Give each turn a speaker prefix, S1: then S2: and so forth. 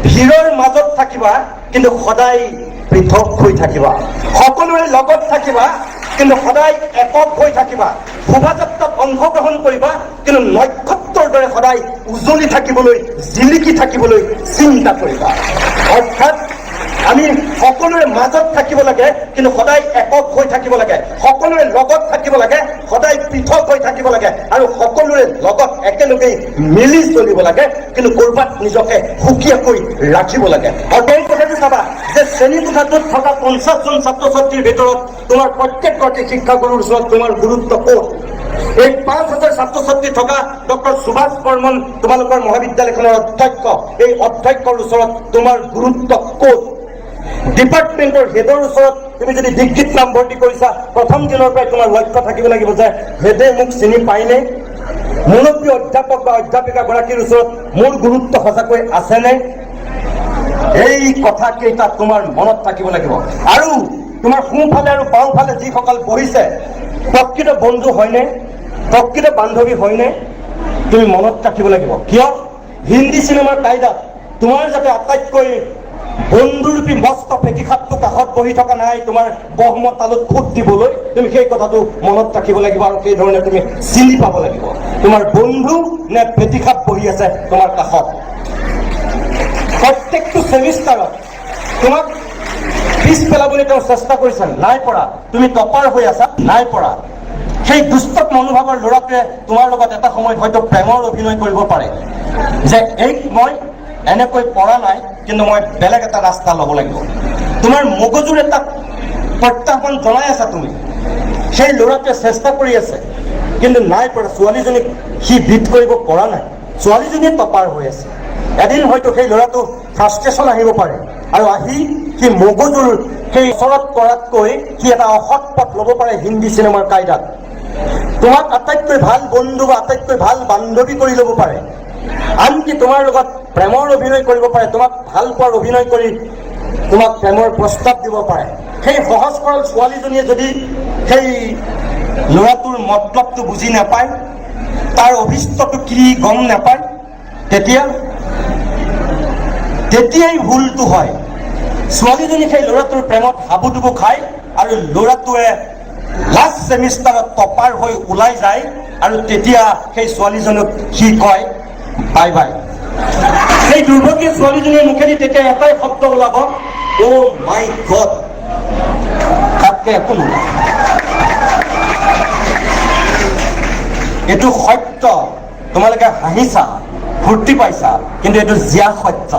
S1: ভিৰৰ মাজত থাকিবা কিন্তু সদায় পৃথক হৈ থাকিবা, সকলোৰে লগত থাকিবা কিন্তু সদায় একক হৈ থাকিবা, শোভাযাত্ৰাত অংশগ্ৰহণ কৰিবা কিন্তু নক্ষত্ৰৰ দৰে সদায় উজ্বলি থাকিবলৈ, জিলিকি থাকিবলৈ চিন্তা কৰিবা। অৰ্থাৎ আমি সকলোৰে মাজত থাকিব লাগে কিন্তু সদায় একক হৈ থাকিব লাগে, সকলোৰে লগত থাকিব লাগে সদায় পৃথক হৈ থাকিব লাগে, আৰু সকলোৰে লগত একেলগেই মিলি চলিব লাগে কিন্তু ক'ৰবাত নিজকে সুকীয়াকৈ ৰাখিব লাগে। আৰু এই কথাটো চাবা যে শ্ৰেণীকোঠাটোত থকা 50 জন ছাত্ৰ ছাত্ৰীৰ ভিতৰত তোমাৰ প্ৰত্যেকগৰাকী শিক্ষাগুৰুৰ ওচৰত তোমাৰ গুৰুত্ব ক'ত? এই 5000 ছাত্ৰ ছাত্ৰী থকা ডক্টৰ সুভাষ বৰ্মন তোমালোকৰ মহাবিদ্যালয়খনৰ অধ্যক্ষ, এই অধ্যক্ষৰ ওচৰত তোমাৰ গুৰুত্ব ক'ত? ডিপাৰ্টমেণ্টৰ হেডৰ ওচৰত তুমি যদি ডিগ্ৰীত নামভৰ্তি কৰিছা, প্ৰথম দিনৰ পৰাই তোমাৰ লক্ষ্য থাকিব লাগিব যে হেডে মোক চিনি পায়নে, মুৰব্বী অধ্যাপক বা অধ্যাপিকাগৰাকীৰ ওচৰত মোৰ গুৰুত্ব সঁচাকৈ আছেনে? এই কথাকেইটা তোমাৰ মনত থাকিব লাগিব। আৰু তোমাৰ সোঁফালে আৰু বাওঁফালে যিসকল বহিছে প্ৰকৃত বন্ধু হয়নে, প্ৰকৃত বান্ধৱী হয়নে, তুমি মনত ৰাখিব লাগিব। কিয়? হিন্দী চিনেমাৰ কায়দাত তোমাৰ যাতে আটাইতকৈ বন্ধুৰূপী মস্ত পেটীখাপটো কাষত বহি থকা নাই তোমাৰ বহমত তালত খুট দিবলৈ, তুমি সেই কথাটো মনত ৰাখিব লাগিব আৰু সেই ধৰণে তুমি চিনি পাব লাগিব তোমাৰ বন্ধু নে পেটীখাপ বহি আছে তোমাৰ কাষত। প্ৰত্যেকটো ছেমিষ্টাৰত তোমাক পিছ পেলাবলৈ তেওঁ চেষ্টা কৰিছে, নাই পৰা। তুমি টপাৰ হৈ আছা, নাই পৰা। সেই দুষ্ট মনোভাৱৰ ল'ৰাটোৱে তোমাৰ লগত এটা সময়ত হয়তো প্ৰেমৰ অভিনয় কৰিব পাৰে যে এই মই এনেকৈ পৰা নাই কিন্তু মই বেলেগ এটা ৰাস্তা ল'ব লাগিব। তোমাৰ মগজুৰ এটা প্ৰত্যাহ্বান জনাই আছা তুমি, সেই ল'ৰাটোৱে চেষ্টা কৰি আছে কিন্তু নাই পৰা। ছোৱালীজনীক সি বিট কৰিব পৰা নাই, ছোৱালীজনীয়ে টপাৰ হৈ আছে। এদিন হয়তো সেই ল'ৰাটো ফ্ৰাষ্ট্ৰেশ্যন আহিব পাৰে আৰু আহি সি মগজুৰ সেই ওচৰত কৰাতকৈ সি এটা অসৎ পথ ল'ব পাৰে হিন্দী চিনেমাৰ কায়দাত। তোমাক আটাইতকৈ ভাল বন্ধু বা আটাইতকৈ ভাল বান্ধৱী কৰি ল'ব পাৰে, আনকি তোমাৰ লগত প্ৰেমৰ অভিনয় কৰিব পাৰে, তোমাক ভাল পোৱাৰ অভিনয় কৰি তোমাক প্ৰেমৰ প্ৰস্তাৱ দিব পাৰে। সেই সহজ সৰল ছোৱালীজনীয়ে যদি সেই ল'ৰাটোৰ মতলবটো বুজি নাপায়, তাৰ অভিষ্টটো কি গম নাপায়, তেতিয়াই ভুলটো হয়। ছোৱালীজনী সেই ল'ৰাটোৰ প্ৰেমত হাবুডুবু খায় আৰু ল'ৰাটোৱে লাষ্ট ছেমিষ্টাৰত টপাৰ হৈ ওলাই যায় আৰু তেতিয়া সেই ছোৱালীজনীক সি কয় বাই বাই। সেই দুৰ্ভাগ্যৰ ছোৱালীজনীৰ মুখেদি তেতিয়া এটাই শব্দ ওলাব, অ' মাই গড। তাতকে একো নোলায়। এইটো সত্য। তোমালোকে হাঁহিছা, ফূৰ্তি পাইছা, কিন্তু এইটো জীয়া সত্য।